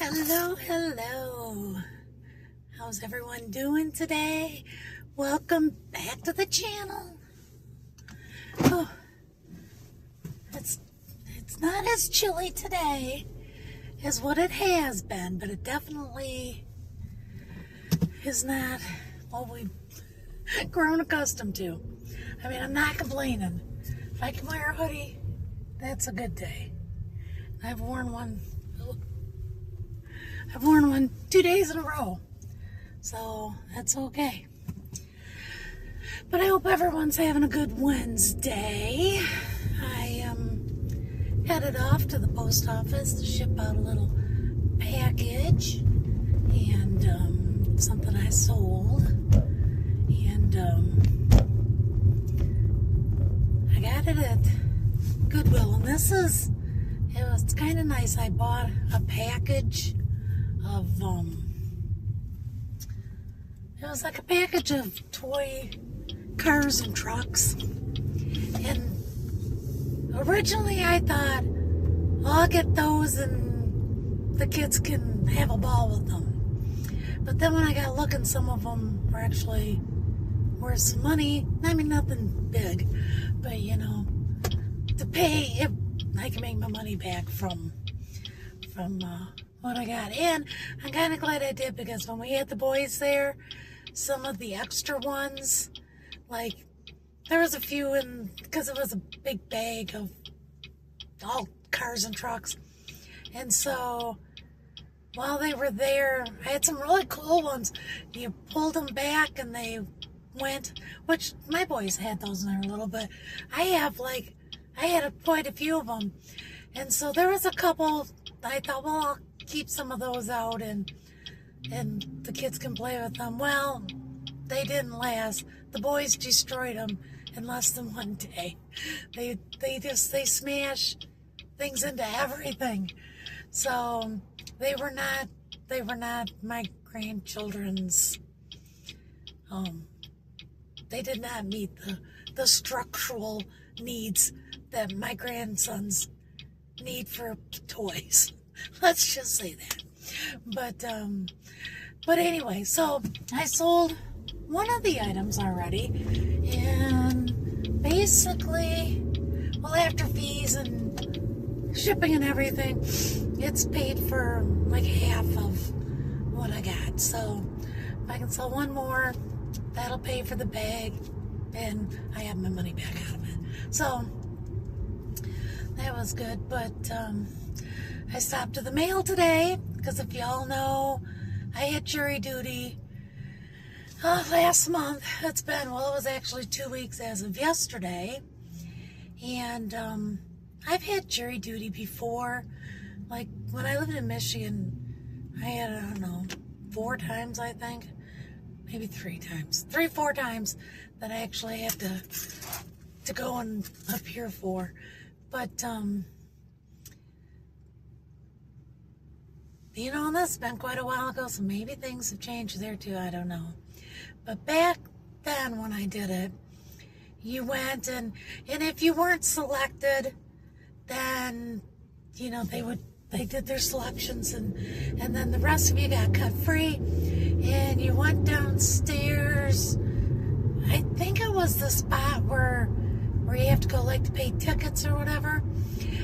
Hello, hello. How's everyone doing today? Welcome back to the channel. Oh, it's not as chilly today as what it has been, but it definitely is not what we've grown accustomed to. I mean, I'm not complaining. If I can wear a hoodie, that's a good day. I've worn one 2 days in a row, so that's okay. But I hope everyone's having a good Wednesday. I am headed off to the post office to ship out a little package and something I sold, and I got it at Goodwill, and it's kind of nice. I bought a package of it was like a package of toy cars and trucks, and originally I thought, I'll get those and the kids can have a ball with them. But then when I got looking, some of them were actually worth some money. I mean, nothing big, but to pay if I can make my money back from what I got. And I'm kind of glad I did, because when we had the boys there, some of the extra ones, like there was a few because it was a big bag of all cars and trucks. And so while they were there, I had some really cool ones. You pulled them back and they went, which my boys had those when they were little, but I had quite a few of them. And so there was a couple, I thought, well, I'll keep some of those out and the kids can play with them. Well, they didn't last. The boys destroyed them in less than one day. They smash things into everything. So they were not my grandchildren's. They did not meet the structural needs that my grandsons need for toys. Let's just say that. But anyway, so I sold one of the items already, and basically, well, after fees and shipping and everything, it's paid for like half of what I got. So if I can sell one more, that'll pay for the bag, and I have my money back out of it. So that was good. But I stopped to the mail today, because if y'all know, I had jury duty last month. It was actually 2 weeks as of yesterday. And I've had jury duty before. Like when I lived in Michigan, I had, I don't know, 4 times, I think. Maybe 3 times. 3-4 times that I actually have to go and appear for. But and that's been quite a while ago, so maybe things have changed there too, I don't know. But back then when I did it, you went and if you weren't selected, then, they did their selections, and then the rest of you got cut free, and you went downstairs. I think it was the spot where you have to go to pay tickets or whatever,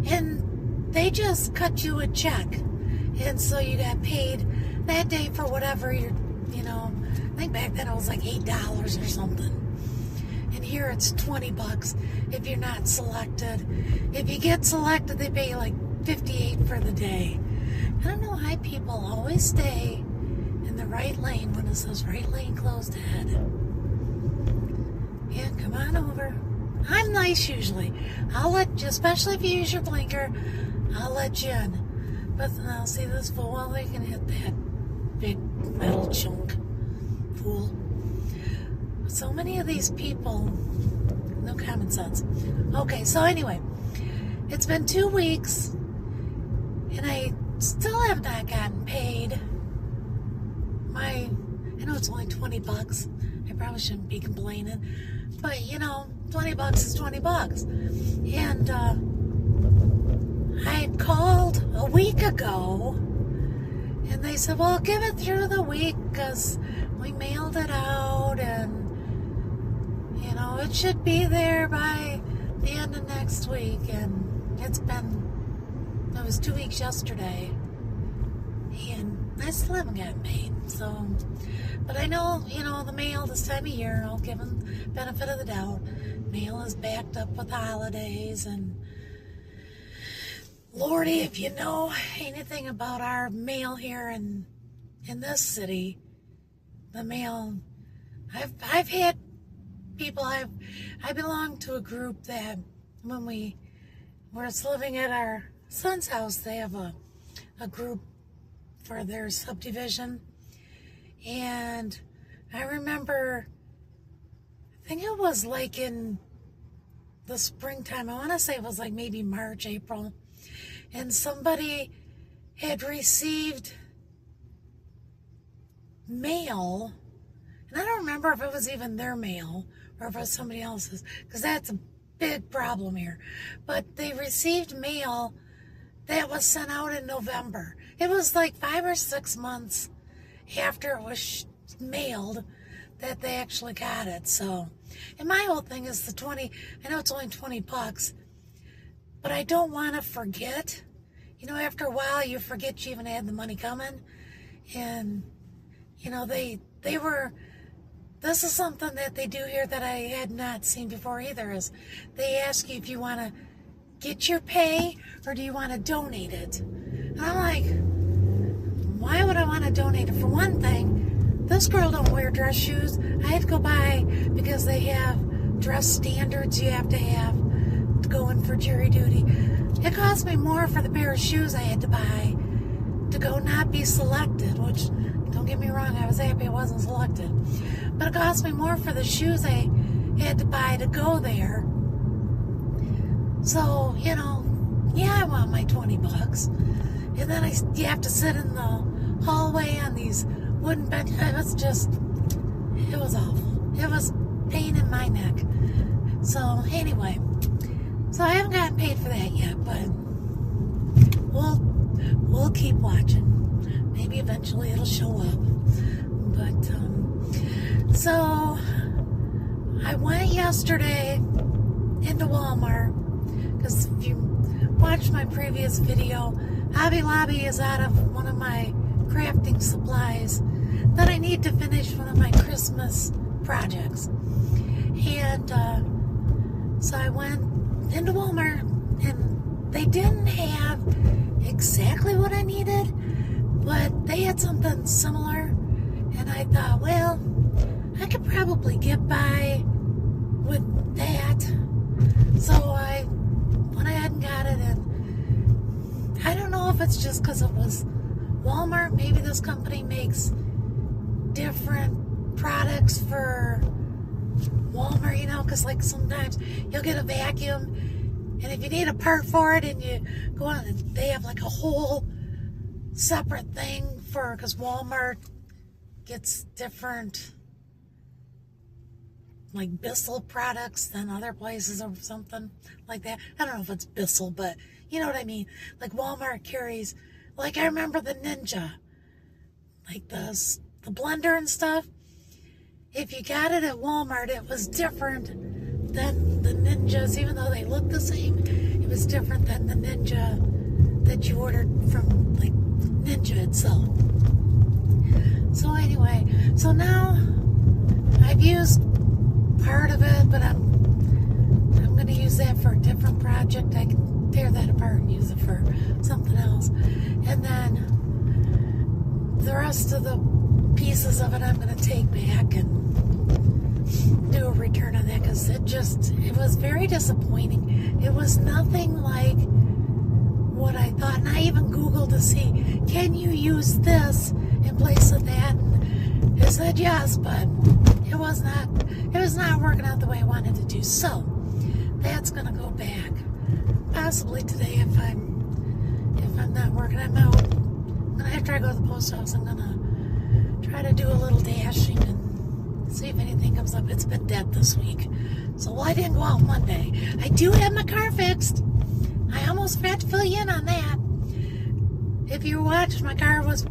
and they just cut you a check. And so you got paid that day for whatever I think back then it was like $8 or something. And here it's $20 if you're not selected. If you get selected, they pay you like $58 for the day. I don't know why people always stay in the right lane when it says right lane closed ahead. Yeah, come on over. I'm nice usually. I'll let you, especially if you use your blinker, I'll let you in. But now, see this fool, well, they can hit that big metal chunk. Fool. So many of these people, no common sense. Okay, so anyway, it's been 2 weeks, and I still have not gotten paid. I know it's only $20. I probably shouldn't be complaining, but $20 is $20. And I called a week ago And they said, well, give it through the week because we mailed it out and, it should be there by the end of next week. And it was 2 weeks yesterday. And I still haven't gotten paid. So, but I know, the mail this time of year, I'll give them benefit of the doubt. Mail is backed up with holidays and Lordy, if you know anything about our mail here in this city, the mail, I've had people, I belong to a group that when we were living at our son's house, they have a group for their subdivision. And I remember, I think it was like in the springtime, I want to say it was like maybe March, April, and somebody had received mail, and I don't remember if it was even their mail or if it was somebody else's, because that's a big problem here, but they received mail that was sent out in November. It was like 5 or 6 months after it was mailed that they actually got it. So, and my whole thing is I know it's only $20, but I don't want to forget. After a while you forget you even had the money coming. And, this is something that they do here that I had not seen before either, is they ask you if you want to get your pay or do you want to donate it. And I'm like, why would I want to donate it? For one thing, this girl don't wear dress shoes. I have to go buy, because they have dress standards you have to go in for jury duty. It cost me more for the pair of shoes I had to buy to go not be selected, which, don't get me wrong, I was happy I wasn't selected. But it cost me more for the shoes I had to buy to go there. So, I want my $20. And then you have to sit in the hallway on these wooden benches. It was awful. It was pain in my neck. So, anyway. So I haven't gotten paid for that yet, but we'll keep watching. Maybe eventually it'll show up. But, so I went yesterday into Walmart, because if you watched my previous video, Hobby Lobby is out of one of my crafting supplies that I need to finish one of my Christmas projects. And so I went into Walmart, and they didn't have exactly what I needed, but they had something similar, and I thought, well, I could probably get by with that. So I went ahead and got it, and I don't know if it's just because it was Walmart. Maybe this company makes different products for Walmart, because like sometimes you'll get a vacuum, and if you need a part for it and you go on, they have like a whole separate thing because Walmart gets different like Bissell products than other places or something like that. I don't know if it's Bissell, but you know what I mean. Like Walmart carries, like I remember the Ninja, like the blender and stuff. If you got it at Walmart, it was different than the Ninjas, even though they look the same. It was different than the Ninja that you ordered from, like, Ninja itself. So anyway, so now I've used part of it, but I'm going to use that for a different project. I can tear that apart and use it for something else. And then the rest of the pieces of it I'm going to take back and do a return on that, because it was very disappointing. It was nothing like what I thought, and I even Googled to see, can you use this in place of that? And it said yes, but it was not working out the way I wanted to do. So that's going to go back possibly today if I'm not working. I'm out. I'm going to try to go to the post office. I'm going to try to do a little dashing and see if anything comes up. It's been dead this week. So, I didn't go out Monday. I do have my car fixed. I almost forgot to fill you in on that. If you watched, my car was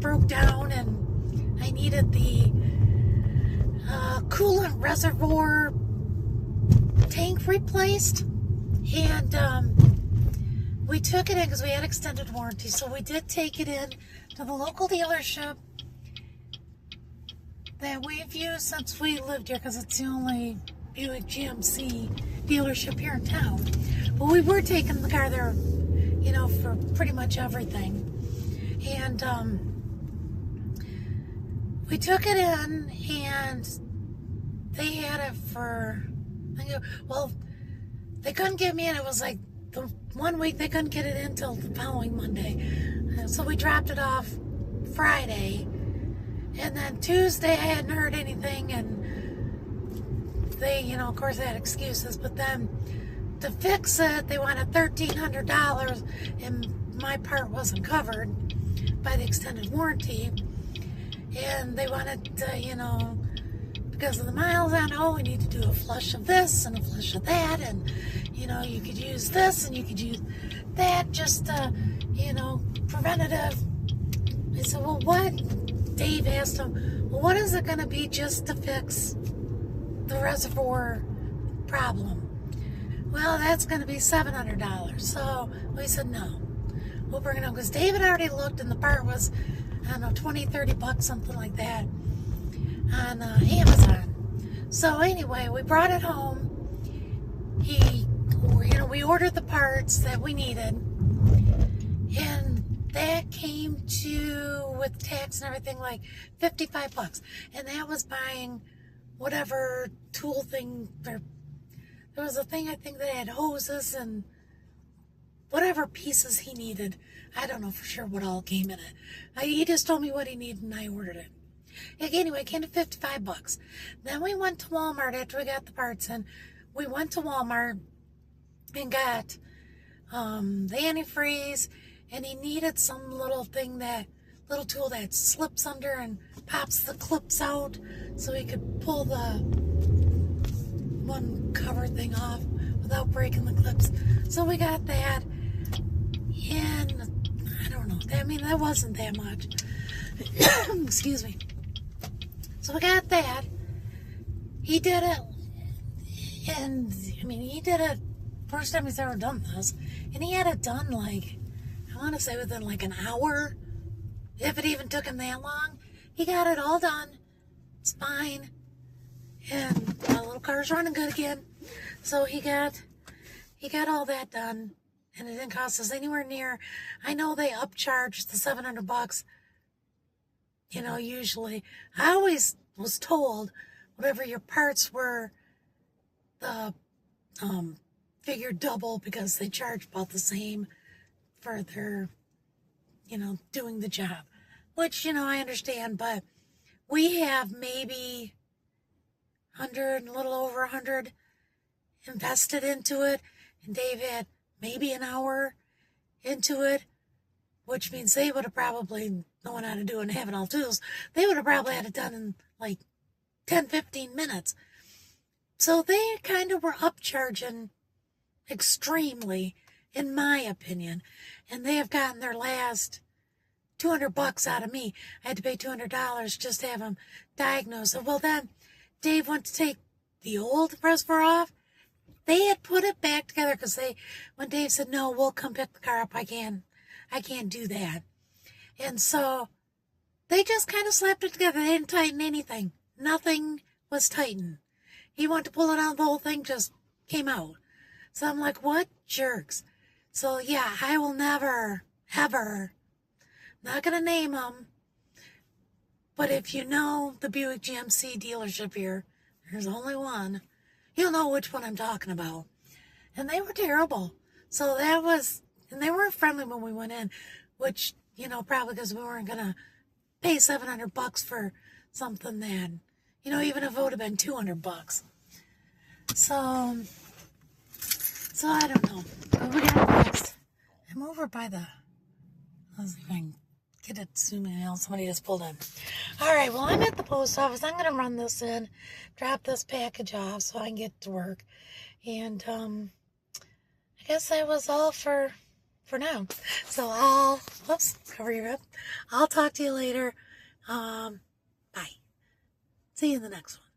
broke down and I needed the coolant reservoir tank replaced. And we took it in because we had extended warranty. So we did take it in to the local dealership that we've used since we lived here, because it's the only Buick GMC dealership here in town. But we were taking the car there, you know, for pretty much everything. And we took it in, and they had it for, well, they couldn't get me in. It was like the 1 week they couldn't get it in until the following Monday. So we dropped it off Friday. And then Tuesday I hadn't heard anything, and they, you know, of course they had excuses, but then to fix it, they wanted $1,300, and my part wasn't covered by the extended warranty. And they wanted to, you know, because of the miles on, oh, we need to do a flush of this and a flush of that, and, you know, you could use this and you could use that, just, you know, preventative. I said, well, what? Dave asked him, well, what is it going to be just to fix the reservoir problem? Well, that's going to be $700. So we said, no, we'll bring it home. Because David already looked, and the part was, I don't know, 20, 30 bucks, something like that, on Amazon. So anyway, we brought it home. We ordered the parts that we needed, and that came to, with tax and everything, like 55 bucks. And that was buying whatever tool thing. There was a thing, I think, that had hoses and whatever pieces he needed. I don't know for sure what all came in it. He just told me what he needed, and I ordered it. Anyway, it came to 55 bucks. Then we went to Walmart after we got the parts in. We went to Walmart and got the antifreeze. And he needed some little thing, that little tool that slips under and pops the clips out, so he could pull the one cover thing off without breaking the clips. So we got that, and I don't know, I mean, that wasn't that much. Excuse me. So we got that. He did it, and I mean, he did it first time he's ever done this, and he had it done like, I want to say within like an hour, if it even took him that long. He got it all done. It's fine. And my little car's running good again. So he got all that done, and it didn't cost us anywhere near. I know they upcharged the 700 bucks, you know, usually. I always was told whatever your parts were, the figure double, because they charge about the same for their, you know, doing the job, which, you know, I understand, but we have maybe 100, a little over 100 invested into it, and Dave had maybe an hour into it, which means they would have probably, knowing how to do it and having all tools, they would have probably had it done in like 10, 15 minutes. So they kind of were upcharging extremely, in my opinion, and they have gotten their last 200 bucks out of me. I had to pay $200 just to have them diagnosed. Well, then Dave went to take the old reservoir off. They had put it back together, because when Dave said, no, we'll come pick the car up, I can't do that. And so they just kind of slapped it together. They didn't tighten anything. Nothing was tightened. He wanted to pull it out, the whole thing just came out. So I'm like, what jerks? So yeah, I will never, ever, not going to name them, but if you know the Buick GMC dealership here, there's only one, you'll know which one I'm talking about. And they were terrible. So that was, and they weren't friendly when we went in, which, you know, probably because we weren't going to pay 700 bucks for something that, you know, even if it would have been 200 bucks. So I don't know. But we got next. I'm over by the, let's see if I can get it zooming out. Somebody just pulled in. All right, well, I'm at the post office. I'm going to run this in, drop this package off so I can get to work. And I guess that was all for now. So I'll Whoops, cover your head. I'll talk to you later. Bye. See you in the next one.